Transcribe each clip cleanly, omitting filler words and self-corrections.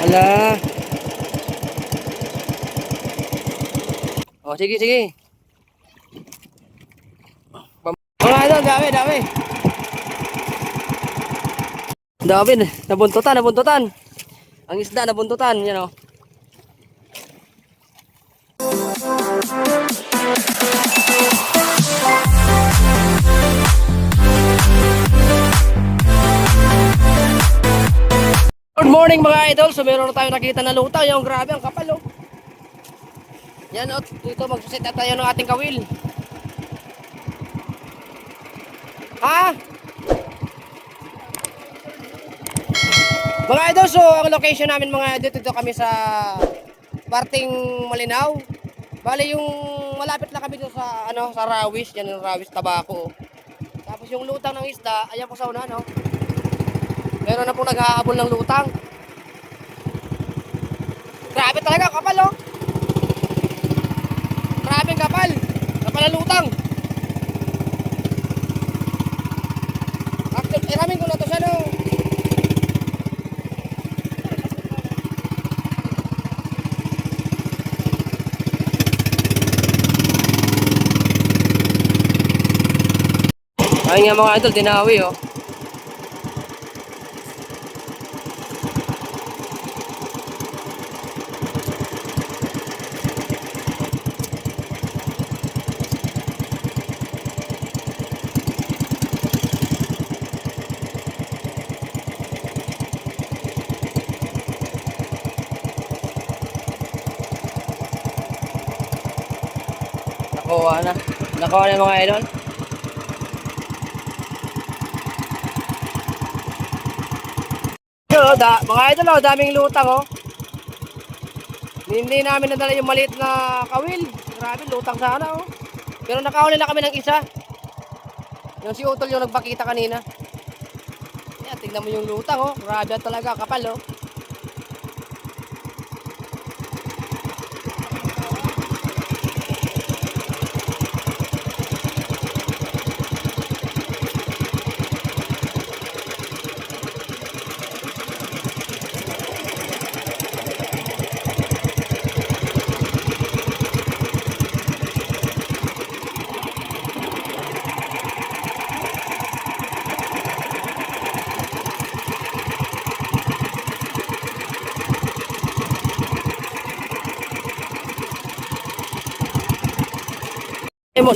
Ala. Oh, sige, sige. Mga idol, dami, dami. Dami, nabuntutan, nabuntutan. Ang isda, nabuntutan, yan o. Good morning mga idol. So meron na tayo nakita na lutang. Yung grabe, ang kapal oh. Yan o, dito magsusit na tayo ng ating kawil. Ha? Mga idol, so ang location namin mga idol, dito kami sa parting Malinaw. Bale yung malapit lang kami dito sa ano, sa Rawis, yan yung Rawis Tabaco. Tapos yung lutang ng isda, ayan po sa una no. Meron na pong naghahabol ng lutang. Grabe talaga kapal oh. Grabe kapal. Kapal ang lutang. Actually, iramin ko na to siya no. Ayun nga mga idol, dinawi oh. Nakuha na. Nakuha na mga idol. Mga idol oh, daming lutang oh. Hindi namin nadala yung maliit na kawil. Grabe, lutang sana oh. Pero nakahuli na kami ng isa. Yung si Utol yung nagpakita kanina. Yan, tignan mo yung lutang oh. Grabe talaga, kapal oh.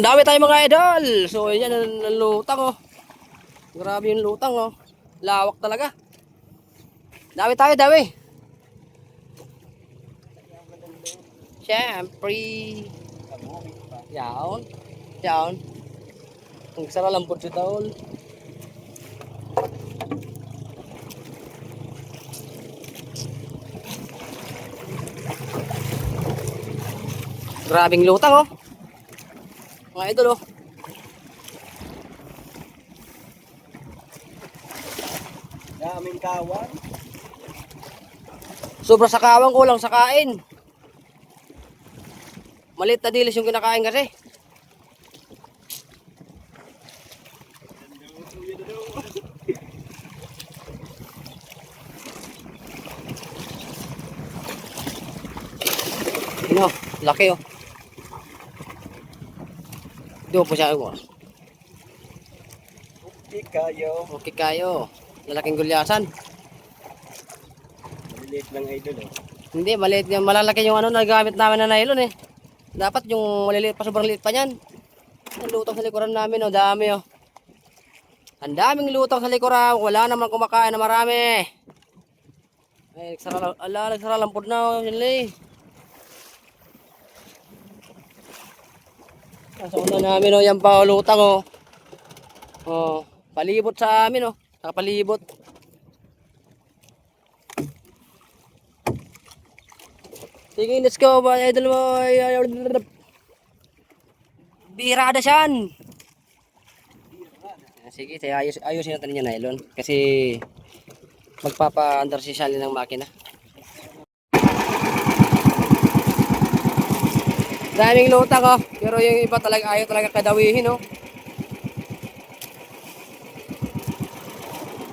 Dami tayo mga idol. So yan ang lutang oh. Grabe yung lutang oh. Lawak talaga. Dami tayo, dami. Siyempre. Yaon. Yaon. Ang sara lang po si Taol. Grabing lutang oh. Mga idol oh. Daming kawan. Sobra sa kawang, kulang sa kain. Maliit na dilis yung kinakain kasi. Ano, laki oh. Doon po siya mo. Okay kayo. Okay kayo. Lalaking gulyasan. Maliit lang idol oh. Hindi, maliit yung malalaki yung ano nagamit namin na nylon eh. Dapat yung maliliit pa, sobrang liit pa niyan. Ang lutang sa likuran namin oh, dami oh. Ang daming lutang sa likuran, wala naman kumakain na marami. Ay, nagsara lang po na oh, yun eh. Sa una namin oh, yan pa oh, lutang oh. Oh, palibot sa amin oh, nakapalibot. Sige, let's go mga idol mo. Birada siyan. Sige, ayusin natin yung nylon kasi magpapa-under si Sally ng makina. Daming lutang oh, pero yung iba talaga ayaw talaga kadawihin oh.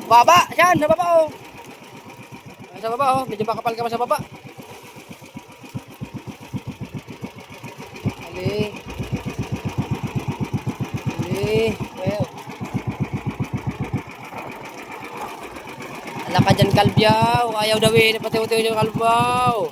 Baba, yan, nababa oh. Sa baba, oh. Medyo makapal ka pa sa baba. Ali. Ali. Well. Ala ka dyan, kalbyaw. Ayaw daw eh. Napatiw-tiw yung kalbaw.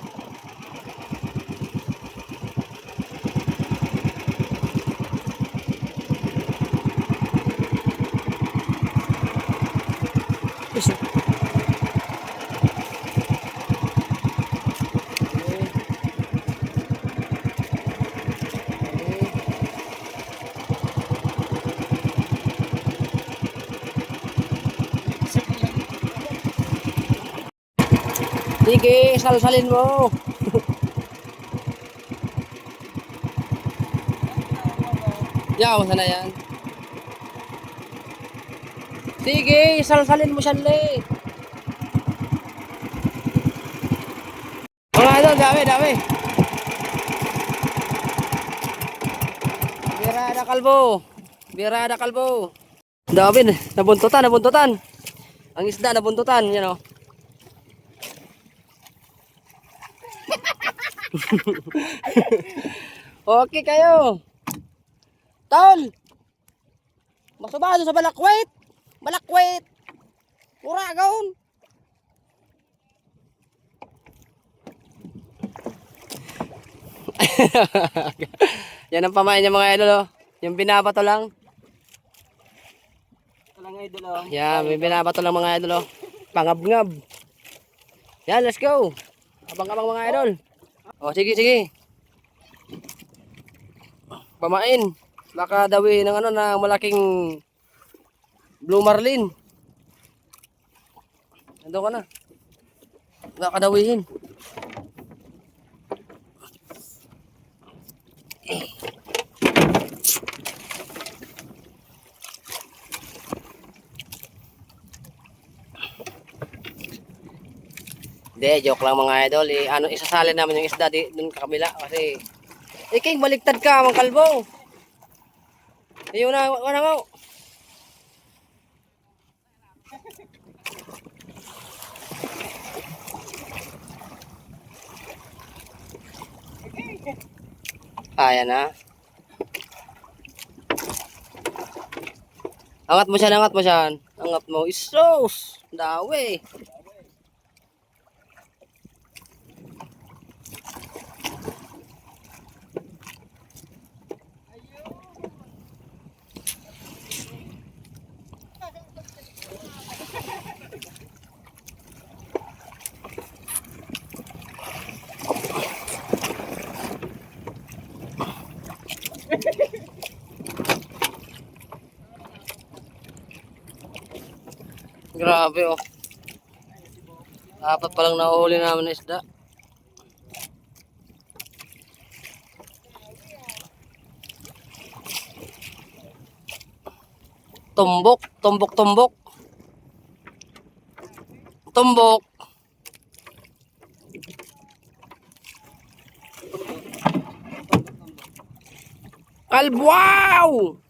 Sige, salsalin mo. Yaw, sana yan. Sige, salsalin mo siya, le. Mga idol, dami, dami. Birada kalbo. Birada kalbo. Dami, nabuntutan, nabuntutan. Ang isda, nabuntutan, yan o. Okay kayo. Tol. Masubado sa balakwet. Balakwet. Uragaon. Yan ang pamain niya mga idol, oh. Yung binabato lang. Ito lang idol oh. Yan, may binabato lang mga idol, oh. Pangab-ngab. Yan, let's go. Abang-abang mga idol. Oh, sige, sige. Pamain. Baka dawi ng ano na malaking blue marlin. Ando ka na. Baka dawihin. Hindi, joke lang mga idol. Ano, isasalin namin yung isda dun kabila kasi King, baliktad ka, mga kalbo. Ayun na, wala nga. Ayan na. Angat mo siya, angat mo siya. Angat mo. Isos! Dawi. Grabe oh. Dapat palang nahuli namin na isda. Tumbok, tumbok, tumbok. Tumbok. Kalbwaw!